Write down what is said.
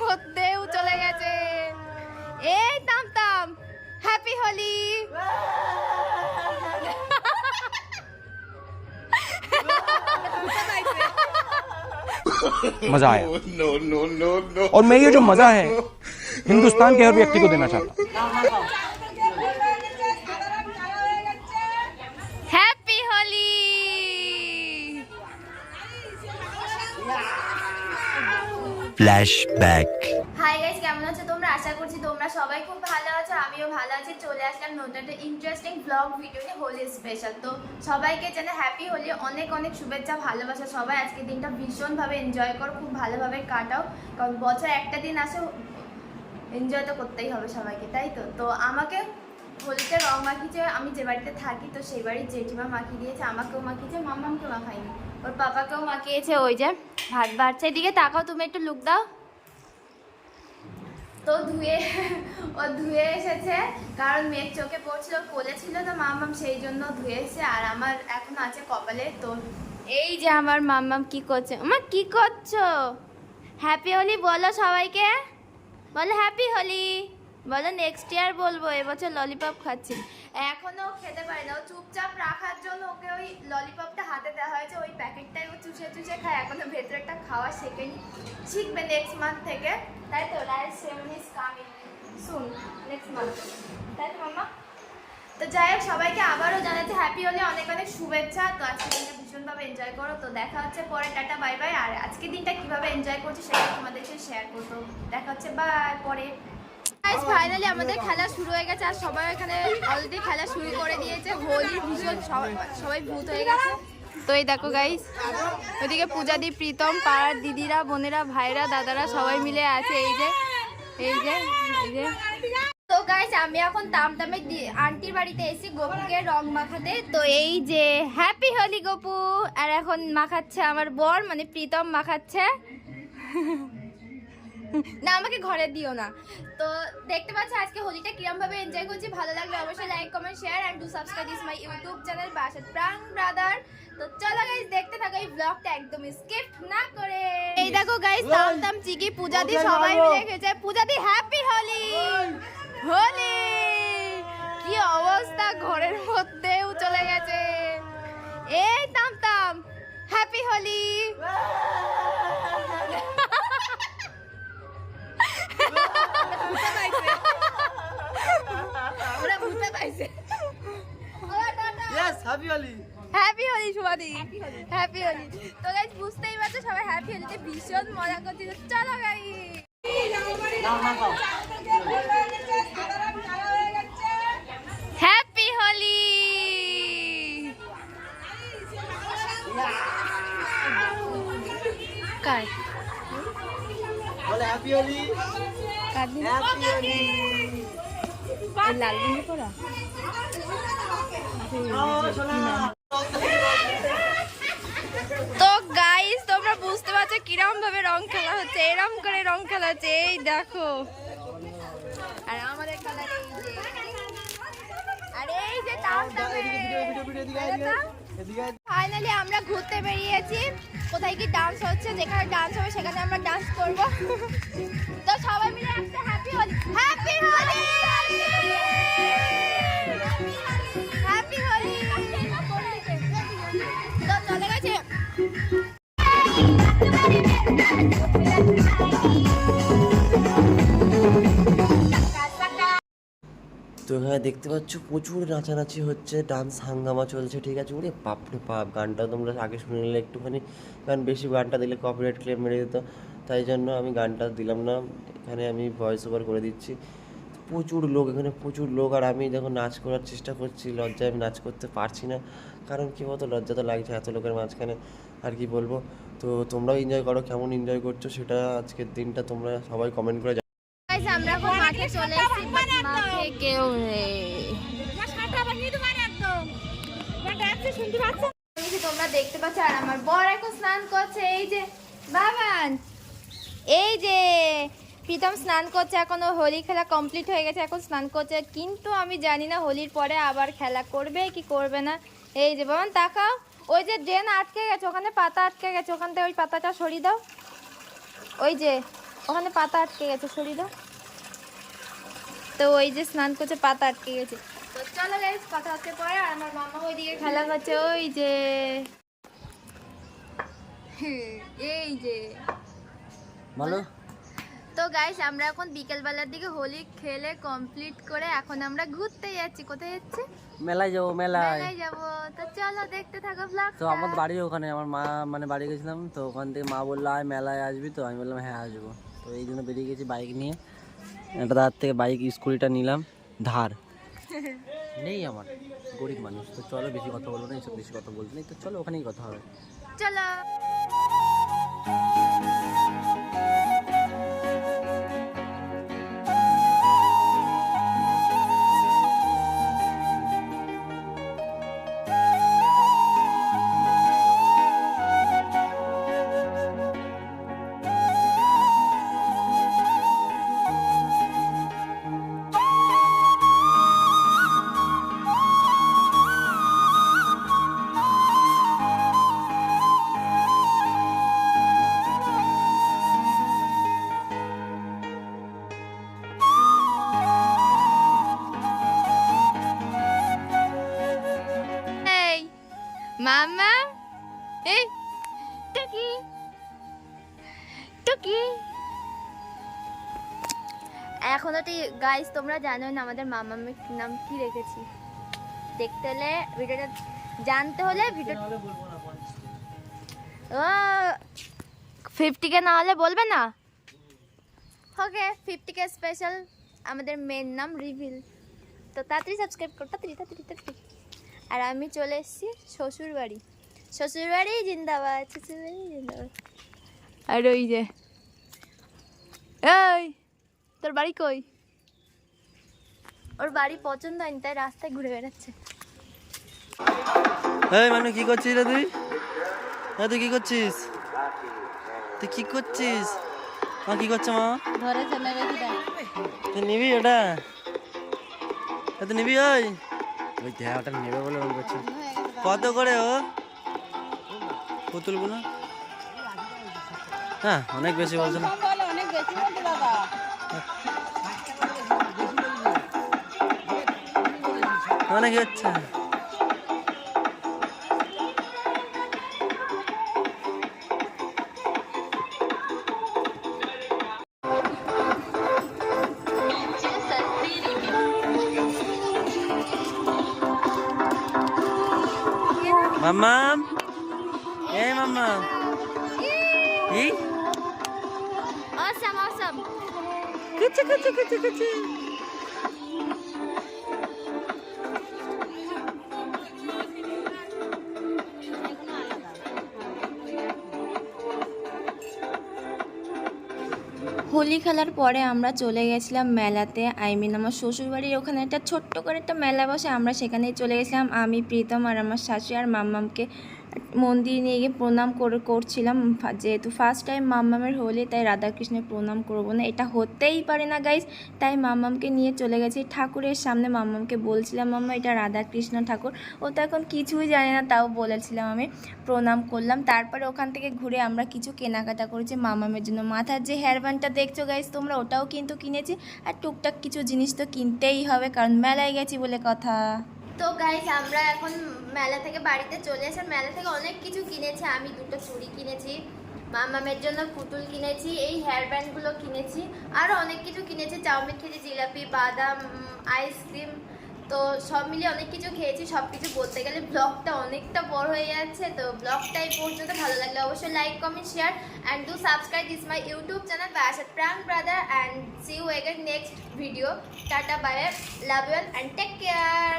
মধ্যেও চলে গেছে। এই তাম তাম, হ্যাপি হোলি। मजा आया। और मैं ये जो मजा है हिंदुस्तान के हर व्यक्ति को देना चाहता हूँ। Happy Holi. Flashback. Hi guys, কেমন আছো তোমরা? আশা করছি তোমরা সবাই খুব ভালো আছো, আমিও ভালো আছি। চলে আসলাম নতুন একটা ইন্টারেস্টিং ব্লগ ভিডিও নিয়ে, হোলি স্পেশাল। তো সবাইকে জানে হ্যাপি হোলি, অনেক অনেক শুভেচ্ছা, ভালোবাসা। সবাই আজকে দিনটা ভীষণভাবে এনজয় করো, খুব ভালোভাবে কাটাও, কারণ বছর একটা দিন আসে, এনজয় তো করতেই হবে সবাইকে, তাই তো। তো আমাকে হোলিতে রং মাখিয়েছে, আমি যে বাড়িতে থাকি তো সেই বাড়ির জেঠিমা মাখিয়ে দিয়েছে, আমাকেও মাখিয়েছে, মামামকে মাখায়নি, ওর পাপাকেও মাখিয়েছে। ওই যে ভাত বাড়ছে, এদিকে তাকাও, তুমি একটু লুক দাও। তো ও ধুয়ে এসেছে, কারণ মেয়ের চোখে পড়ছিল, কোলে ছিল তো মামাম, সেই জন্য ধুয়ে এসেছে। আর আমার এখন আছে কপালে। তো এই যে আমার মামাম কি করছে। আমার কি করছো? হ্যাপি হোলি বলো সবাইকে, বলো হ্যাপি হোলি, বলো নেক্সট ইয়ার বলবো। এবছর ললিপপ খাচ্ছি, এখনো খেতে পারি না। ও চুপচাপ রাখার জন্য ওকে ওই ললিপপটা হাতে দেওয়া হয়েছে, ওই প্যাকেটটাই ও চুষে চুষে খায়, এখনো ভেতরেটা খাওয়া শেখেনি, শিখবে নেক্সট মান্থ থেকে, তাই তো। Rice ceremony is coming soon, next month, তাই তো মামা? তো যাই হোক, সবাইকে আবারও জানাচ্ছি হ্যাপি হোলি, অনেক অনেক শুভেচ্ছা। তো আজকে দিনটা ভীষণভাবে এনজয় করো। তো দেখা হচ্ছে পরে, টাটা বাই বাই। আর আজকে দিনটা কিভাবে এনজয় করছি সেটা তোমাদের সাথে শেয়ার করবো। দেখা হচ্ছে বাই পরে। ফাইনালি আমাদের খেলা শুরু হয়ে গেছে, আর সবাই এখানে অলরেডি খেলা শুরু করে দিয়েছে। হোলি ভীষণ সবাই ভূত হয়ে গেছে। তো এই দেখো গাইস, ওইদিকে পূজাদি, প্রীতম, পাড়ার দিদিরা, বোনেরা, ভাইরা, দাদারা সবাই মিলে আছে। এই যে এই যে এই যে। তো গাইস, আমি এখন তামতামে আন্টির বাড়িতে এসেছি গোপুকে রং মাখাতে। তো এই যে হ্যাপি হোলি গোপু। আর এখন মাখাচ্ছে আমার বর, মানে প্রীতম মাখাচ্ছে। না, আমাকে ঘরে দিও না। তো দেখতে পাচ্ছ আজকে হোলিটা কিরম ভাবে এনজয় করছি। ভালো লাগলে অবশ্যই like, comment, share and do subscribe this my YouTube channel Basat Prang brother. তো চলো গাইস, দেখতে থাকো এই ব্লগটা একদম স্কিপ না করে। এই দেখো গাইস, তামতাম, চিকি, পূজাদি সবাই মিলে খেয়েছে। পূজাদি হ্যাপি হোলি। হোলি কি অবস্থা, ঘরের মধ্যেও চলে গেছে। এই তামতাম, হ্যাপি হোলি। হ্যাপি হোলি শুভাদি, হ্যাপি হোলি। তো গাইস, বুঝতেই পারছো সবাই হ্যাপি হোলিতে ভীষণ মজা করছিল। চলো গাইস, হ্যাপি হোলি। কার বলে হ্যাপি হোলি, কার হ্যাপি হোলি। লাল রঙের পরা। তো গাইস, তোমরা বুঝতে পারছো কিরম ভাবে রং খেলা হচ্ছে, এরম করে রং খেলা হচ্ছে। এই দেখো, আর আমাদের কালার এই যে, আরে এই যে ফাইনালি আমরা ঘুরতে বেরিয়েছি। কোথায় কি ডান্স হচ্ছে, যেখানে ডান্স হবে সেখানে আমরা ডান্স করব। তো সবাই মিলে একটা happy Holi, happy Holi, happy Holi. তো চলে গেছে। তো এখানে দেখতে পাচ্ছ প্রচুর নাচানাচি হচ্ছে, ডান্স হাঙ্গামা চলছে, ঠিক আছে। ওরে বাপরে বাপ, গানটা তোমরা আগে শুনে নিলে একটুখানি, কারণ বেশি গানটা দিলে কপিরাইট ক্লেম মেরে দিত, তাই জন্য আমি গানটা দিলাম না, এখানে আমি ভয়েস ওভার করে দিচ্ছি। প্রচুর লোক, এখানে প্রচুর লোক, আর আমি যখন নাচ করার চেষ্টা করছি লজ্জায় আমি নাচ করতে পারছি না, কারণ কী বলতো, লজ্জা তো লাগছে এত লোকের মাঝখানে, আর কি বলবো। তো তোমরাও এনজয় করো, কেমন এনজয় করছো সেটা আজকের দিনটা তোমরা সবাই কমেন্ট করে। আমরা এখন মাঠে চলে এসেছি, মাঠে কেউ নেই। তোমরা দেখতে পাচ্ছ, আর আমার বর এখন স্নান করছে। এই যে বাবান, এই যে প্রীতম স্নান করছে, এখনো হোলি খেলা কমপ্লিট হয়ে গেছে, এখন স্নান করছে। কিন্তু আমি জানি না হোলির পরে আবার খেলা করবে কি করবে না। এই যে বাবান তাকাও, ওই যে ড্রেন আটকে গেছে, ওখানে পাতা আটকে গেছে, ওখান থেকে ওই পাতাটা সরিয়ে দাও। ওই যে ওখানে পাতা আটকে গেছে, সরিয়ে দাও। তো ওই যে স্নান করছে, পাতা আটকে গেছে। তো চলো গাইস, কথা হচ্ছে পরে। আর আমার মামা ওইদিকে খেলা করছে, ওই যে এই যে বলো। তো গাইস আমরা এখন বিকেলবেলার দিকে হোলি খেলে কমপ্লিট করে এখন আমরা ঘুরতে যাচ্ছি। কোথায় যাচ্ছি? মেলায় যাবো, মেলায় যাবো। তো চলো দেখতে থাকো ব্লগ। তো আমার বাড়ি ওখানে, আমার মা মানে বাড়ি গেছিলাম, তো ওখান থেকে মা বললো আয় মেলায় আসবি, তো আমি বললাম হ্যাঁ আসবো। তো এই জন্য বেরিয়ে গেছি বাইক নিয়ে। একটা দাঁড় থেকে বাইক স্কুটিটা নিলাম ধার নেই, আমার গরিব মানুষ। তো চলো বেশি কথা বলবো না, এইসব বেশি কথা বলবো না, তো চলো ওখানেই কথা হবে। চলো। এই মামা, এই টকি টকি। এখনো তো গাইস তোমরা জানো না আমাদের মামার নাম কি রেখেছি। দেখতে হলে ভিডিওটা, জানতে হলে ভিডিও ও 50K না হলে বলবে না। ওকে 50K স্পেশাল আমাদের মেন নাম রিভিল। তো তাড়াতাড়ি সাবস্ক্রাইব করো, তাড়াতাড়ি। আর আমি চলে এসেছি শ্বশুর বাড়ি। শ্বশুর বাড়ি জিন্দাবাদ, শ্বশুর বাড়ি জিন্দাবাদ। আর ওই যে এই তোর বাড়ি কই? ওর বাড়ি পছন্দ হয়নি তাই রাস্তায় ঘুরে বেড়াচ্ছে। এই মানু কি করছিস রে তুই? হ্যাঁ তুই কি করছিস? তুই কি করছিস? মা কি করছে মা? ধরেছে নেবে কি দেখ। তুই নিবি ওটা? তুই নিবি? ওই ওই দেখ ওটা নেবে বলে মনে করছি। কত করে ও পুতুলগুলো? হ্যাঁ অনেক বেশি বলছে না। অনেক বেশি বলতে বাবা। অনেক হচ্ছে। মাম্মাম, এই মাম্মাম, এই Awesome. কুচি। হোলি খেলার পরে আমরা চলে গেছিলাম মেলাতে। আমার শ্বশুরবাড়ির ওখানে একটা ছোট্ট করে একটা মেলা বসে, আমরা সেখানেই চলে গেছিলাম। আমি, প্রীতম আর আমার শাশুড়ি আর মাম্মামকে মন্দিরে নিয়ে গিয়ে প্রণাম করছিলাম। যেহেতু ফার্স্ট টাইম মাম্মামের হোলি, তাই রাধাকৃষ্ণের প্রণাম করবো না, এটা হতেই পারে না গাইস। তাই মাম্মামকে নিয়ে চলে গেছি ঠাকুরের সামনে। মাম্মামকে বলছিলাম মাম্মা এটা রাধাকৃষ্ণ ঠাকুর, ও তো এখন কিছুই জানে না, তাও বলেছিলাম আমি, প্রণাম করলাম। তারপরে ওখান থেকে ঘুরে আমরা কিছু কেনাকাটা করেছি মাম্মামের জন্য। মাথার যে হেয়ার ব্যান্ডটা দেখছো গাইস তোমরা, ওটাও কিন্তু কিনেছি। আর টুকটাক কিছু জিনিস তো কিনতেই হবে, কারণ মেলায় গেছি বলে কথা। তো গাইস আমরা এখন মেলা থেকে বাড়িতে চলে এসে মেলা থেকে অনেক কিছু কিনেছি। আমি দুটো চুড়ি কিনেছি, মামামের জন্য পুতুল কিনেছি, এই হেয়ার ব্যান্ডগুলো কিনেছি, আরও অনেক কিছু কিনেছি। চাউমিন খেয়েছি, জিলাপি, বাদাম, আইসক্রিম, তো সব মিলিয়ে অনেক কিছু খেয়েছি। সব কিছু বলতে গেলে ব্লগটা অনেকটা বড় হয়ে যাচ্ছে। তো ব্লগটা এই পর্যন্ত, ভালো লাগলে অবশ্যই like, comment, share and do subscribe this my YouTube channel Barasat prank brother, and see you again next video. Tata, bye, love you and take care.